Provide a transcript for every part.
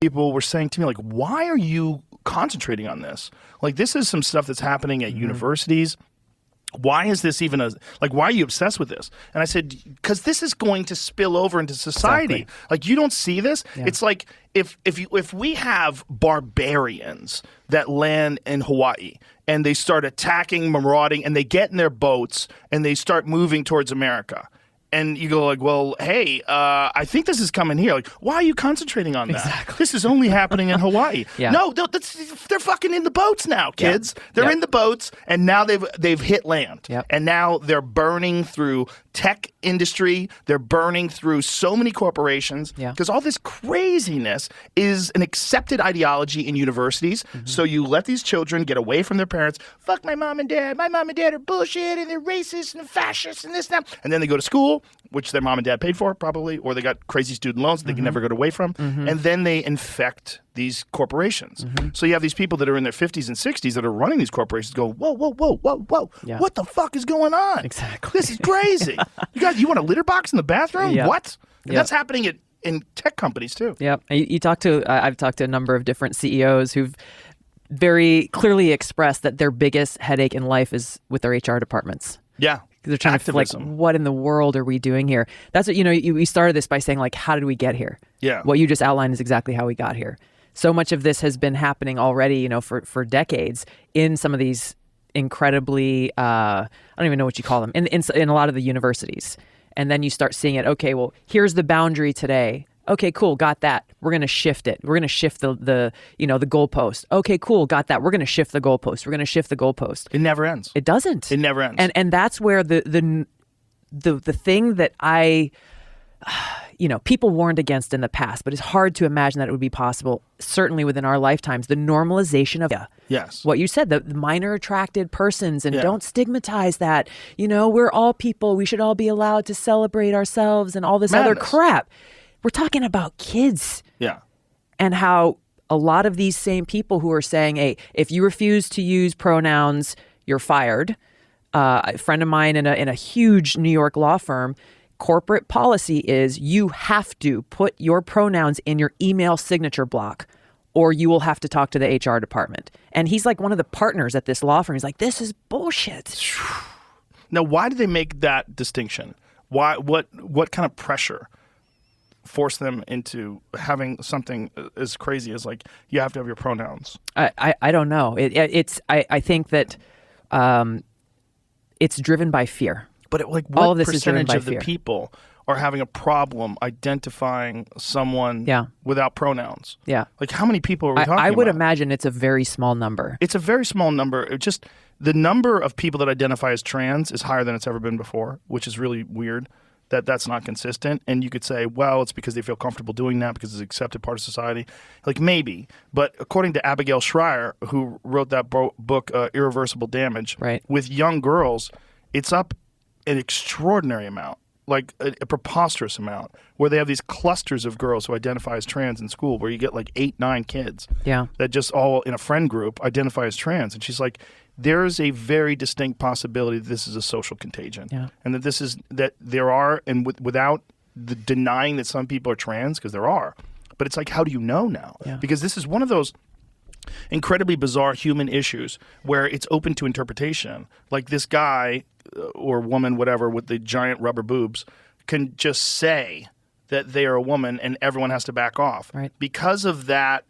people were saying to me, like, why are you concentrating on this? Like, this is some stuff that's happening at universities. Why is this even why are you obsessed with this? And I said, because this is going to spill over into society. Exactly. Like, you don't see this. Yeah. It's like if we have barbarians that land in Hawaii and they start attacking, marauding, and they get in their boats and they start moving towards America. And you go like, well, hey, I think this is coming here. Like, why are you concentrating on that? Exactly. This is only happening in Hawaii. Yeah. No, they're fucking in the boats now, kids. Yeah. They're in the boats, and now they've hit land. Yep. And now they're burning through tech industry. They're burning through so many corporations. Because all this craziness is an accepted ideology in universities. So you let these children get away from their parents. Fuck my mom and dad. My mom and dad are bullshit, and they're racist and fascist and this and that. And then they go to school, which their mom and dad paid for probably, or they got crazy student loans that they can never get away from. And then they infect these corporations. So you have these people that are in their 50s and 60s that are running these corporations go, whoa, whoa, whoa, whoa, whoa. Yeah. What the fuck is going on? Exactly. This is crazy. You want a litter box in the bathroom? Yeah. What? And that's happening in tech companies too. Yeah. I've talked to a number of different CEOs who've very clearly expressed that their biggest headache in life is with their HR departments. Yeah. They're trying to like, what in the world are we doing here? That's what, we started this by saying, like, how did we get here? Yeah. What you just outlined is exactly how we got here. So much of this has been happening already, for decades in some of these incredibly, I don't even know what you call them, in a lot of the universities. And then you start seeing it, okay, well, here's the boundary today. Okay, cool, got that. We're going to shift it. We're going to shift the goalpost. Okay, cool, got that. We're going to shift the goalpost. We're going to shift the goalpost. It never ends. It doesn't. It never ends. And that's where the thing that I, people warned against in the past, but it's hard to imagine that it would be possible, certainly within our lifetimes, the normalization of what you said, the minor attracted persons, and don't stigmatize that. We're all people. We should all be allowed to celebrate ourselves and all this other crap. We're talking about kids. Yeah. And how a lot of these same people who are saying, hey, if you refuse to use pronouns, you're fired. A friend of mine in a huge New York law firm, corporate policy is you have to put your pronouns in your email signature block or you will have to talk to the HR department. And he's like one of the partners at this law firm. He's like, this is bullshit. Now, why do they make that distinction? Why? What kind of pressure force them into having something as crazy as like you have to have your pronouns? I don't know. I think that it's driven by fear. But what all of this percentage of fear. The people are having a problem identifying someone without pronouns? Yeah. Like how many people are we talking about? I would imagine it's a very small number. It's a very small number. It just the number of people that identify as trans is higher than it's ever been before, which is really weird. That's not consistent. And you could say, well, it's because they feel comfortable doing that because it's an accepted part of society. Like maybe. But according to Abigail Schreier, who wrote that book, Irreversible Damage, with young girls, it's up an extraordinary amount, like a preposterous amount, where they have these clusters of girls who identify as trans in school where you get like 8-9 kids that just all in a friend group identify as trans. And she's like, there is a very distinct possibility that this is a social contagion, and that there are, and without the denying that some people are trans, because there are, but it's like, how do you know now? Because this is one of those incredibly bizarre human issues where it's open to interpretation. Like this guy or woman, whatever, with the giant rubber boobs can just say that they are a woman, and everyone has to back off because of that.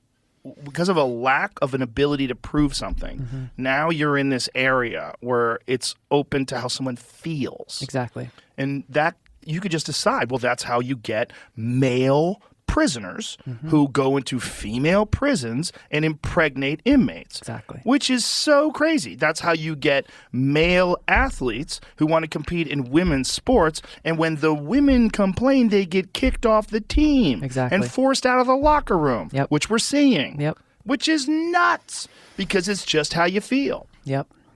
Because of a lack of an ability to prove something, now you're in this area where it's open to how someone feels. Exactly. And that you could just decide, well, that's how you get male prisoners who go into female prisons and impregnate inmates. Exactly. Which is so crazy. That's how you get male athletes who want to compete in women's sports, and when the women complain, they get kicked off the team and forced out of the locker room, which we're seeing, which is nuts because it's just how you feel. Yep.